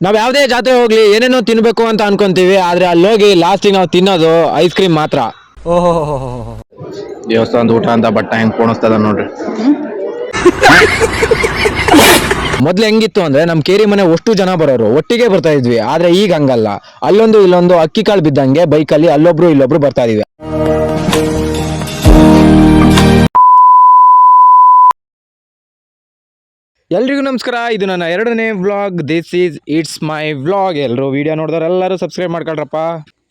ನಾವ್ ಯಾವ್ದೇ ಜಾತ್ರೆ ಹೋಗ್ಲಿ ಏನೇನೋ ತಿನ್ಬೇಕು ಅಂತ ಅನ್ಕೊಂತೀವಿ, ಆದ್ರೆ ಅಲ್ಲಿ ಹೋಗಿ ಲಾಸ್ಟಿಗೆ ನಾವು ತಿನ್ನೋದು ಐಸ್ ಕ್ರೀಮ್ ಮಾತ್ರ. ಓಹೋ, ದೇವಸ್ಥಾನದ ಊಟ ಅಂತ ಬಟ್ಟ ಹೆಂಗ್ ಪೋಣಿಸ್ತದ ನೋಡ್ರಿ. ಮೊದ್ಲು ಹೆಂಗಿತ್ತು ಅಂದ್ರೆ ನಮ್ ಕೇರಿ ಮನೆ ಅಷ್ಟು ಜನ ಬರೋರು, ಒಟ್ಟಿಗೆ ಬರ್ತಾ ಇದ್ವಿ. ಆದ್ರೆ ಈಗ ಹಂಗಲ್ಲ, ಅಲ್ಲೊಂದು ಇಲ್ಲೊಂದು ಅಕ್ಕಿ ಕಾಳು ಬಿದ್ದಂಗೆ ಬೈಕಲ್ಲಿ ಅಲ್ಲೊಬ್ರು ಇಲ್ಲೊಬ್ರು ಬರ್ತಾ ಇದೀವಿ. ಎಲ್ರಿಗೂ ನಮಸ್ಕಾರ, ಇದು ನನ್ನ 2ನೇ vlog. This is it's my vlog. ಎಲ್ಲರೂ ವಿಡಿಯೋ ನೋಡಿದ್ರೆ ಎಲ್ಲರೂ ಸಬ್ಸ್ಕ್ರೈಬ್ ಮಾಡ್ಕೊಳ್ರಪ್ಪ.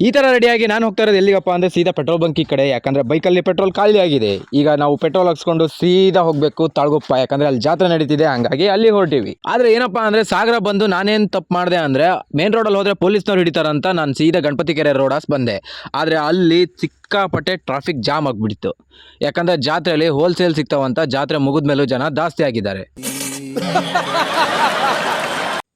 ಈ ತರ ರೆಡಿಯಾಗಿ ನಾನು ಹೋಗ್ತಾ ಇರೋದು ಎಲ್ಲಿಗಪ್ಪ ಅಂದ್ರೆ ಸೀದಾ ಪೆಟ್ರೋಲ್ ಬಂಕಿ ಕಡೆ. ಯಾಕಂದ್ರೆ ಬೈಕಲ್ಲಿ ಪೆಟ್ರೋಲ್ ಖಾಲಿ ಆಗಿದೆ. ಈಗ ನಾವು ಪೆಟ್ರೋಲ್ ಹಾಕ್ಸ್ಕೊಂಡು ಸೀದಾ ಹೋಗ್ಬೇಕು ತಾಳ್ಗುಪ್ಪ, ಯಾಕಂದ್ರೆ ಅಲ್ಲಿ ಜಾತ್ರೆ ನಡೀತಿದೆ, ಹಂಗಾಗಿ ಅಲ್ಲಿ ಹೊರಟಿವಿ. ಆದ್ರೆ ಏನಪ್ಪಾ ಅಂದ್ರೆ ಸಾಗರ ಬಂದು ನಾನೇನ್ ತಪ್ಪು ಮಾಡಿದೆ ಅಂದ್ರೆ ಮೇನ್ ರೋಡಲ್ಲಿ ಹೋದ್ರೆ ಪೊಲೀಸ್ನವ್ರು ಹಿಡಿತಾರಂತ ನಾನು ಸೀದಾ ಗಣಪತಿ ಕೆರೆ ರೋಡಾಸ್ ಬಂದೆ. ಆದ್ರೆ ಅಲ್ಲಿ ಸಿಕ್ಕಾಪಟ್ಟೆ ಟ್ರಾಫಿಕ್ ಜಾಮ್ ಆಗ್ಬಿಡ್ತು. ಯಾಕಂದ್ರೆ ಜಾತ್ರೆಯಲ್ಲಿ ಹೋಲ್ಸೇಲ್ ಸಿಗ್ತಾವಂತ, ಜಾತ್ರೆ ಮುಗಿದ್ಮೇಲೂ ಜನ ಜಾಸ್ತಿ ಆಗಿದ್ದಾರೆ.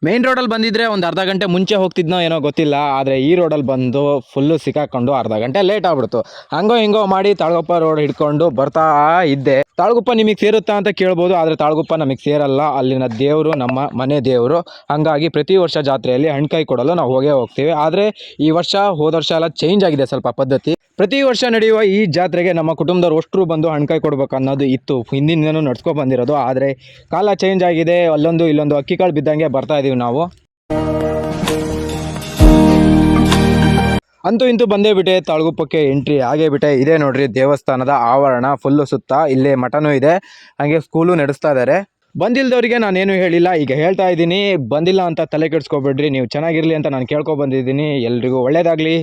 ಮೇನ್ ರೋಡಲ್ಲಿ ಬಂದಿದ್ರೆ ಒಂದು ಅರ್ಧ ಗಂಟೆ ಮುಂಚೆ ಹೋಗ್ತಿದ್ನೋ ಏನೋ ಗೊತ್ತಿಲ್ಲ, ಆದರೆ ಈ ರೋಡಲ್ಲಿ ಬಂದು ಫುಲ್ಲು ಸಿಕ್ಕಾಕೊಂಡು ಅರ್ಧ ಗಂಟೆ ಲೇಟ್ ಆಗ್ಬಿಡ್ತು. ಹಂಗೋ ಹಿಂಗೋ ಮಾಡಿ ತಾಳ್ಗುಪ್ಪ ರೋಡ್ ಹಿಡ್ಕೊಂಡು ಬರ್ತಾ ಇದ್ದೆ. ತಾಳ್ಗುಪ್ಪ ನಿಮಗೆ ಸೇರುತ್ತಾ ಅಂತ ಕೇಳ್ಬೋದು, ಆದರೆ ತಾಳ್ಗುಪ್ಪ ನಮಗೆ ಸೇರಲ್ಲ. ಅಲ್ಲಿನ ದೇವರು ನಮ್ಮ ಮನೆ ದೇವರು. ಹಾಗಾಗಿ ಪ್ರತಿ ವರ್ಷ ಜಾತ್ರೆಯಲ್ಲಿ ಹಣ್ಕಾಯಿ ಕೊಡಲು ನಾವು ಹೋಗ್ತೀವಿ. ಆದರೆ ಈ ವರ್ಷ ಹೋದ ವರ್ಷ ಎಲ್ಲ ಚೇಂಜ್ ಆಗಿದೆ ಸ್ವಲ್ಪ ಪದ್ಧತಿ. ಪ್ರತಿ ವರ್ಷ ನಡೆಯುವ ಈ ಜಾತ್ರೆಗೆ ನಮ್ಮ ಕುಟುಂಬದವ್ರು ಅಷ್ಟರು ಬಂದು ಹಣ್ಕಾಯಿ ಕೊಡ್ಬೇಕು ಅನ್ನೋದು ಇತ್ತು, ಹಿಂದಿನಿಂದನೂ ನಡ್ಸ್ಕೊಂಡು ಬಂದಿರೋದು. ಆದರೆ ಕಾಲ ಚೇಂಜ್ ಆಗಿದೆ, ಅಲ್ಲೊಂದು ಇಲ್ಲೊಂದು ಅಕ್ಕಿ ಕಾಳು ಬಿದ್ದಂಗೆ ಬರ್ತಾ ಇದೀವಿ ನಾವು. ಅಂತೂ ಇಂತೂ ಬಂದೇ ಬಿಟ್ಟೆ, ತಾಳ್ಗುಪ್ಪಕ್ಕೆ ಎಂಟ್ರಿ ಆಗೇ ಬಿಟ್ಟೆ. ಇದೇ ನೋಡ್ರಿ ದೇವಸ್ಥಾನದ ಆವರಣ, ಫುಲ್ಲು ಸುತ್ತ. ಇಲ್ಲೇ ಮಠನೂ ಇದೆ, ಹಾಗೆ ಸ್ಕೂಲು ನಡೆಸ್ತಾ ಇದ್ದಾರೆ. ಬಂದಿಲ್ದವರಿಗೆ ನಾನೇನು ಹೇಳಿಲ್ಲ, ಈಗ ಹೇಳ್ತಾ ಇದ್ದೀನಿ. ಬಂದಿಲ್ಲ ಅಂತ ತಲೆ ಕೆಡಿಸ್ಕೊಬೇಡ್ರಿ, ನೀವು ಚೆನ್ನಾಗಿರ್ಲಿ ಅಂತ ನಾನು ಕೇಳ್ಕೊ ಬಂದಿದ್ದೀನಿ. ಎಲ್ರಿಗೂ ಒಳ್ಳೇದಾಗ್ಲಿ.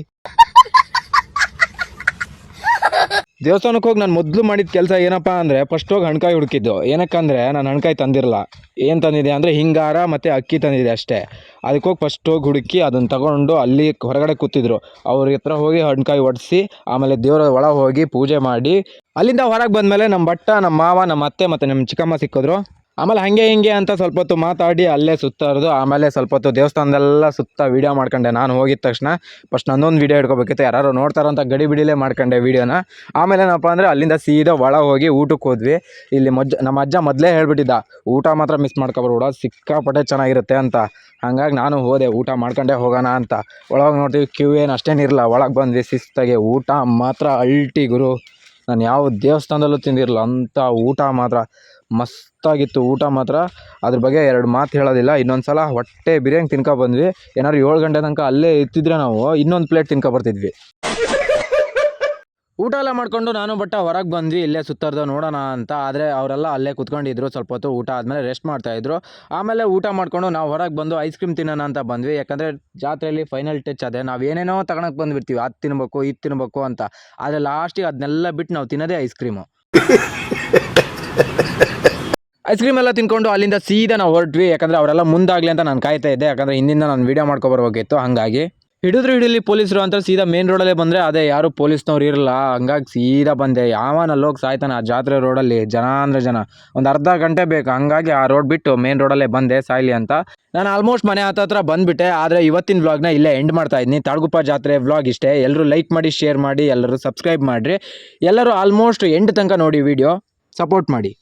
ದೇವಸ್ಥಾನಕ್ಕೆ ಹೋಗಿ ನಾನು ಮೊದಲು ಮಾಡಿದ ಕೆಲಸ ಏನಪ್ಪ ಅಂದರೆ ಫಸ್ಟ್ ಹೋಗಿ ಹಣ್ಕಾಯಿ ಹುಡುಕಿದ್ದು. ಏನಕ್ಕಂದರೆ ನಾನು ಹಣ್ಕಾಯಿ ತಂದಿರಲ್ಲ. ಏನು ತಂದಿದೆ ಅಂದರೆ ಹಿಂಗಾರ ಮತ್ತು ಅಕ್ಕಿ ತಂದಿದೆ ಅಷ್ಟೇ. ಅದಕ್ಕೆ ಹೋಗಿ ಫಸ್ಟ್ ಹೋಗಿ ಹುಡುಕಿ ಅದನ್ನು ತಗೊಂಡು ಅಲ್ಲಿ ಹೊರಗಡೆ ಕೂತಿದ್ರು. ಅವ್ರ ಹತ್ರ ಹೋಗಿ ಹಣ್ಕಾಯಿ ಒಡಿಸಿ ಆಮೇಲೆ ದೇವರ ಒಳಗೆ ಹೋಗಿ ಪೂಜೆ ಮಾಡಿ ಅಲ್ಲಿಂದ ಹೊರಗೆ ಬಂದಮೇಲೆ ನಮ್ಮ ಭಟ್ಟ, ನಮ್ಮ ಮಾವ, ನಮ್ಮ ಅತ್ತೆ ಮತ್ತು ನಮ್ಮ ಚಿಕ್ಕಮ್ಮ ಸಿಕ್ಕಿದ್ರು. ಆಮೇಲೆ ಹಾಗೆ ಹಿಂಗೆ ಅಂತ ಸ್ವಲ್ಪ ಹೊತ್ತು ಮಾತಾಡಿ ಅಲ್ಲೇ ಸುತ್ತಾರ್ದು. ಆಮೇಲೆ ಸ್ವಲ್ಪ ಹೊತ್ತು ದೇವಸ್ಥಾನದೆಲ್ಲ ಸುತ್ತ ವೀಡಿಯೋ ಮಾಡ್ಕೊಂಡೆ. ನಾನು ಹೋಗಿದ ತಕ್ಷಣ ಫಸ್ಟ್ ನನ್ನೊಂದು ವೀಡಿಯೋ ಹಿಡ್ಕೋಬೇಕಿತ್ತು, ಯಾರು ನೋಡ್ತಾರಂತ ಗಡಿ ಬಿಡಿಲೇ ಮಾಡ್ಕೊಂಡೆ ವೀಡಿಯೋನ. ಆಮೇಲೆ ಏನಪ್ಪ ಅಂದರೆ ಅಲ್ಲಿಂದ ಸೀದಾ ಒಳಗೆ ಹೋಗಿ ಊಟಕ್ಕೆ ಹೋದ್ವಿ. ಇಲ್ಲಿ ನಮ್ಮ ಅಜ್ಜ ಮೊದಲೇ ಹೇಳ್ಬಿಟ್ಟಿದ್ದ, ಊಟ ಮಾತ್ರ ಮಿಸ್ ಮಾಡ್ಕೊಬಾರ್ದು, ಸಿಕ್ಕಾಪಟ್ಟೆ ಚೆನ್ನಾಗಿರುತ್ತೆ ಅಂತ. ಹಾಗಾಗಿ ನಾನು ಹೋದೆ, ಊಟ ಮಾಡ್ಕೊಂಡೇ ಹೋಗೋಣ ಅಂತ. ಒಳಗೆ ನೋಡ್ತೀವಿ ಕ್ಯೂ ಏನು ಅಷ್ಟೇನಿರಲ್ಲ. ಒಳಗೆ ಬಂದ್ವಿ ಶಿಸ್ತಾಗೆ. ಊಟ ಮಾತ್ರ ಅಲ್ಟಿ ಗುರು, ನಾನು ಯಾವ ದೇವಸ್ಥಾನದಲ್ಲೂ ತಿಂದಿರಲ್ಲ ಅಂಥ ಊಟ ಮಾತ್ರ ಮಸ್ತಾಗಿತ್ತು. ಊಟ ಮಾತ್ರ ಅದ್ರ ಬಗ್ಗೆ 2 ಮಾತು ಹೇಳೋದಿಲ್ಲ. ಇನ್ನೊಂದು ಸಲ ಹೊಟ್ಟೆ ಬಿರಿಯಾನಿ ತಿನ್ಕೊಬಂದ್ವಿ. ಏನಾದ್ರು 7 ಗಂಟೆ ತನಕ ಅಲ್ಲೇ ಇತ್ತಿದ್ರೆ ನಾವು ಇನ್ನೊಂದು ಪ್ಲೇಟ್ ತಿನ್ಕೊಬರ್ತಿದ್ವಿ. ಊಟ ಎಲ್ಲ ಮಾಡ್ಕೊಂಡು ನಾನು ಬಟ್ಟ ಹೊರಗೆ ಬಂದ್ವಿ, ಇಲ್ಲೇ ಸುತ್ತಾರ್ದು ನೋಡೋಣ ಅಂತ. ಆದರೆ ಅವರೆಲ್ಲ ಅಲ್ಲೇ ಕುತ್ಕೊಂಡಿದ್ರು. ಸ್ವಲ್ಪ ಹೊತ್ತು ಊಟ ಆದಮೇಲೆ ರೆಸ್ಟ್ ಮಾಡ್ತಾಯಿದ್ರು. ಆಮೇಲೆ ಊಟ ಮಾಡ್ಕೊಂಡು ನಾವು ಹೊರಗೆ ಬಂದು ಐಸ್ ಕ್ರೀಮ್ ತಿನ್ನೋಣ ಅಂತ ಬಂದ್ವಿ. ಯಾಕಂದರೆ ಜಾತ್ರೆಯಲ್ಲಿ ಫೈನಲ್ ಟಚ್ ಅದೇ, ನಾವು ಏನೇನೋ ತಗೊಳಕ್ಕೆ ಬಂದುಬಿಡ್ತೀವಿ, ಅದು ತಿನ್ಬೇಕು ಇದು ತಿನ್ಬೇಕು ಅಂತ. ಆದರೆ ಲಾಸ್ಟಿಗೆ ಅದನ್ನೆಲ್ಲ ಬಿಟ್ಟು ನಾವು ತಿನ್ನೋದೇ ಐಸ್ ಕ್ರೀಮು. ಐಸ್ ಕ್ರೀಮ್ ಎಲ್ಲ ತಿನ್ಕೊಂಡು ಅಲ್ಲಿಂದ ಸೀದಾ ನಾವು ಹೊರಟ್ವಿ. ಯಾಕಂದರೆ ಅವರೆಲ್ಲ ಮುಂದಾಗಲಿ ಅಂತ ನಾನು ಕಾಯ್ತಾ ಇದ್ದೆ, ಯಾಕಂದರೆ ಹಿಂದಿಂದ ನಾನು ವೀಡಿಯೋ ಮಾಡ್ಕೊಬರ್ಬೇಕಿತ್ತು. ಹಾಗಾಗಿ ಹಿಡಿಲಿ ಪೊಲೀಸರು ಅಂತ ಸೀದಾ ಮೇನ್ ರೋಡಲ್ಲೇ ಬಂದರೆ ಅದೇ ಯಾರು ಪೊಲೀಸ್ನವ್ರು ಇರಲ್ಲ. ಹಂಗಾಗಿ ಸೀದಾ ಬಂದೆ. ಯಾವನಲ್ಲಿ ಹೋಗಿ ಸಾಯ್ತಾನೆ ಆ ಜಾತ್ರೆ ರೋಡಲ್ಲಿ, ಜನ ಅಂದರೆ ಜನ. ಒಂದು ಅರ್ಧ ಗಂಟೆ ಬೇಕು. ಹಂಗಾಗಿ ಆ ರೋಡ್ ಬಿಟ್ಟು ಮೇನ್ ರೋಡಲ್ಲೇ ಬಂದೆ ಸಾಯ್ಲಿ ಅಂತ. ನಾನು ಆಲ್ಮೋಸ್ಟ್ ಮನೆ ಹತ್ರ ಬಂದುಬಿಟ್ಟೆ. ಆದರೆ ಇವತ್ತಿನ ವ್ಲಾಗ್ನ ಇಲ್ಲೇ ಎಂಡ್ ಮಾಡ್ತಾ ಇದ್ದೀನಿ. ತಾಳ್ಗುಪ್ಪ ಜಾತ್ರೆ ವ್ಲಾಗ್ ಇಷ್ಟೇ. ಎಲ್ಲರೂ ಲೈಕ್ ಮಾಡಿ, ಶೇರ್ ಮಾಡಿ, ಎಲ್ಲರೂ ಸಬ್ಸ್ಕ್ರೈಬ್ ಮಾಡಿರಿ. ಎಲ್ಲರೂ ಆಲ್ಮೋಸ್ಟ್ ಎಂಡ್ ತನಕ ನೋಡಿ, ವಿಡಿಯೋ ಸಪೋರ್ಟ್ ಮಾಡಿ.